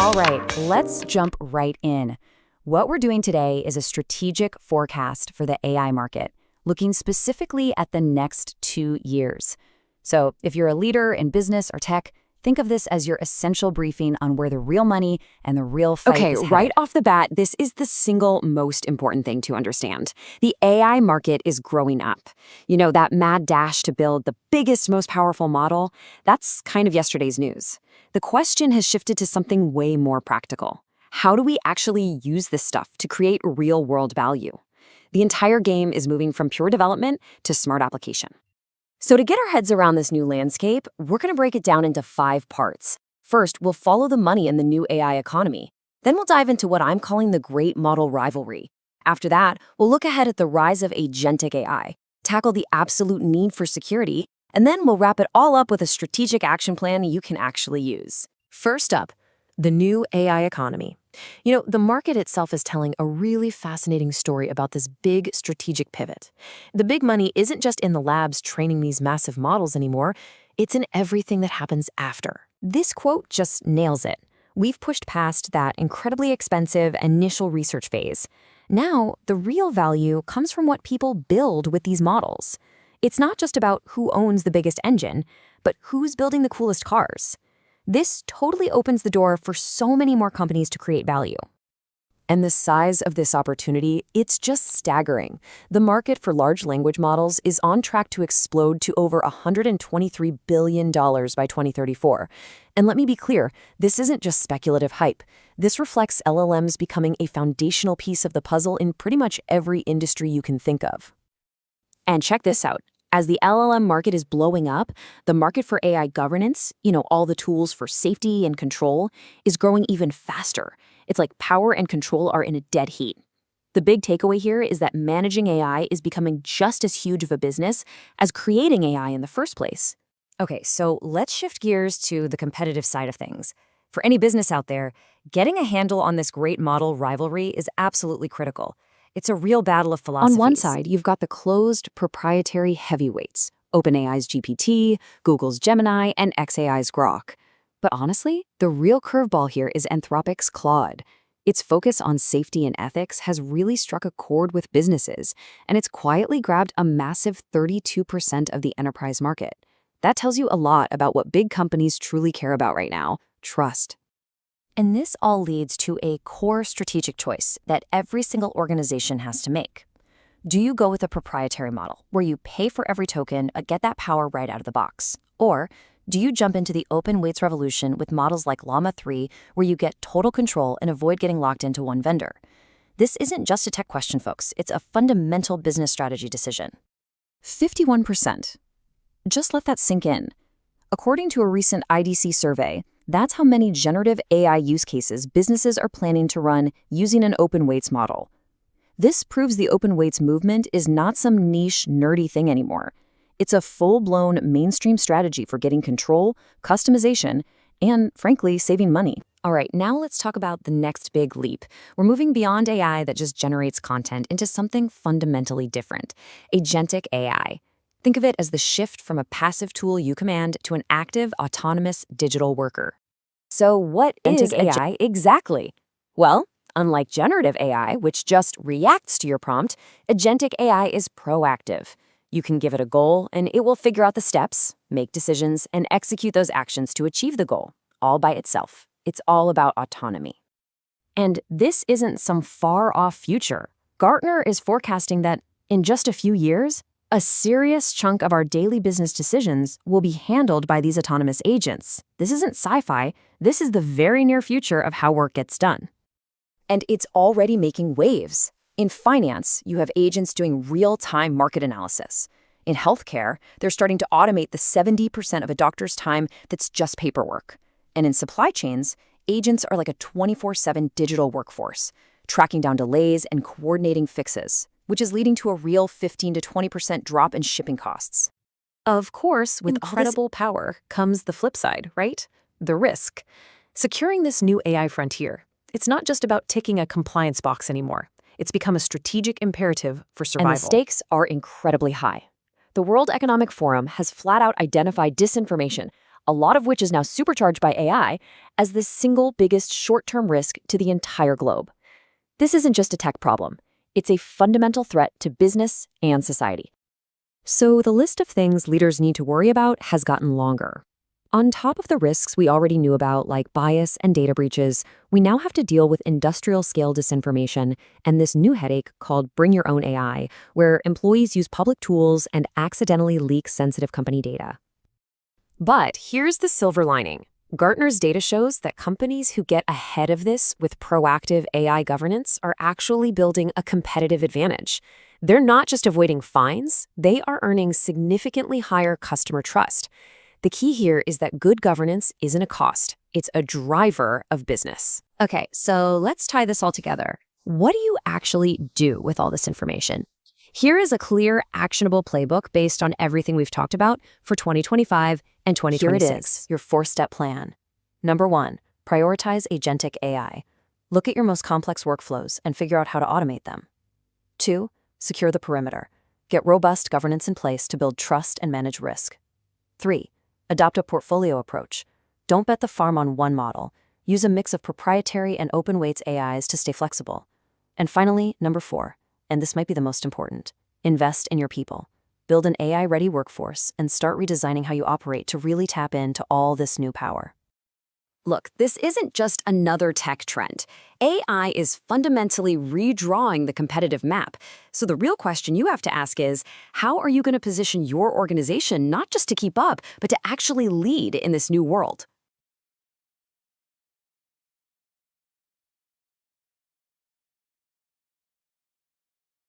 All right, let's jump right in. What we're doing today is a strategic forecast for the AI market, looking specifically at the next 2 years. So if you're a leader in business or tech, think of this as your essential briefing on where the real money and the real fight Okay, is headed. right off the bat, this is the single most important thing to understand. The AI market is growing up. You know, that mad dash to build the biggest, most powerful model, that's kind of yesterday's news. The question has shifted to something way more practical. How do we actually use this stuff to create real-world value? The entire game is moving from pure development to smart application. So to get our heads around this new landscape, we're going to break it down into 5 parts. First, we'll follow the money in the new AI economy. Then we'll dive into what I'm calling the great model rivalry. After that, we'll look ahead at the rise of agentic AI, tackle the absolute need for security, and then we'll wrap it all up with a strategic action plan you can actually use. First up, the new AI economy. You know, the market itself is telling a really fascinating story about this big strategic pivot. The big money isn't just in the labs training these massive models anymore, it's in everything that happens after. This quote just nails it. We've pushed past that incredibly expensive initial research phase. Now, the real value comes from what people build with these models. It's not just about who owns the biggest engine, but who's building the coolest cars. This totally opens the door for so many more companies to create value. And the size of this opportunity, it's just staggering. The market for large language models is on track to explode to over $123 billion by 2034. And let me be clear, this isn't just speculative hype. This reflects LLMs becoming a foundational piece of the puzzle in pretty much every industry you can think of. And check this out. As the LLM market is blowing up, the market for AI governance, all the tools for safety and control, is growing even faster. It's like power and control are in a dead heat. The big takeaway here is that managing AI is becoming just as huge of a business as creating AI in the first place. Okay, so let's shift gears to the competitive side of things. For any business out there, getting a handle on this great model rivalry is absolutely critical. It's a real battle of philosophies. On one side, you've got the closed, proprietary heavyweights, OpenAI's GPT, Google's Gemini, and xAI's Grok. But honestly, the real curveball here is Anthropic's Claude. Its focus on safety and ethics has really struck a chord with businesses, and it's quietly grabbed a massive 32% of the enterprise market. That tells you a lot about what big companies truly care about right now: trust. And this all leads to a core strategic choice that every single organization has to make. Do you go with a proprietary model, where you pay for every token, get that power right out of the box? Or do you jump into the open weights revolution with models like Llama 3, where you get total control and avoid getting locked into one vendor? This isn't just a tech question, folks. It's a fundamental business strategy decision. 51%. Just let that sink in. According to a recent IDC survey, that's how many generative AI use cases businesses are planning to run using an open weights model. This proves the open weights movement is not some niche, nerdy thing anymore. It's a full-blown mainstream strategy for getting control, customization, and, frankly, saving money. All right, now let's talk about the next big leap. We're moving beyond AI that just generates content into something fundamentally different: agentic AI. Think of it as the shift from a passive tool you command to an active, autonomous digital worker. So what is AI exactly? Well, unlike generative AI, which just reacts to your prompt, agentic AI is proactive. You can give it a goal, and it will figure out the steps, make decisions, and execute those actions to achieve the goal, all by itself. It's all about autonomy. And this isn't some far-off future. Gartner is forecasting that in just a few years, a serious chunk of our daily business decisions will be handled by these autonomous agents. This isn't sci-fi. This is the very near future of how work gets done. And it's already making waves. In finance, you have agents doing real-time market analysis. In healthcare, they're starting to automate the 70% of a doctor's time that's just paperwork. And in supply chains, agents are like a 24/7 digital workforce, tracking down delays and coordinating fixes, which is leading to a real 15 to 20% drop in shipping costs. Of course, with incredible power comes the flip side, right? The risk. Securing this new AI frontier, it's not just about ticking a compliance box anymore. It's become a strategic imperative for survival. And the stakes are incredibly high. The World Economic Forum has flat out identified disinformation, a lot of which is now supercharged by AI, as the single biggest short-term risk to the entire globe. This isn't just a tech problem. It's a fundamental threat to business and society. So the list of things leaders need to worry about has gotten longer. On top of the risks we already knew about, like bias and data breaches, we now have to deal with industrial-scale disinformation and this new headache called Bring Your Own AI, where employees use public tools and accidentally leak sensitive company data. But here's the silver lining. Gartner's data shows that companies who get ahead of this with proactive AI governance are actually building a competitive advantage. They're not just avoiding fines, they are earning significantly higher customer trust. The key here is that good governance isn't a cost. It's a driver of business. Okay, so let's tie this all together. What do you actually do with all this information? Here is a clear, actionable playbook based on everything we've talked about for 2025 and 2026. Here it is, your 4-step plan. Number 1, prioritize agentic AI. Look at your most complex workflows and figure out how to automate them. 2, secure the perimeter. Get robust governance in place to build trust and manage risk. 3, adopt a portfolio approach. Don't bet the farm on one model. Use a mix of proprietary and open weights AIs to stay flexible. And finally, number 4, and this might be the most important, invest in your people. Build an AI-ready workforce and start redesigning how you operate to really tap into all this new power. Look, this isn't just another tech trend. AI is fundamentally redrawing the competitive map. So the real question you have to ask is, how are you going to position your organization not just to keep up, but to actually lead in this new world?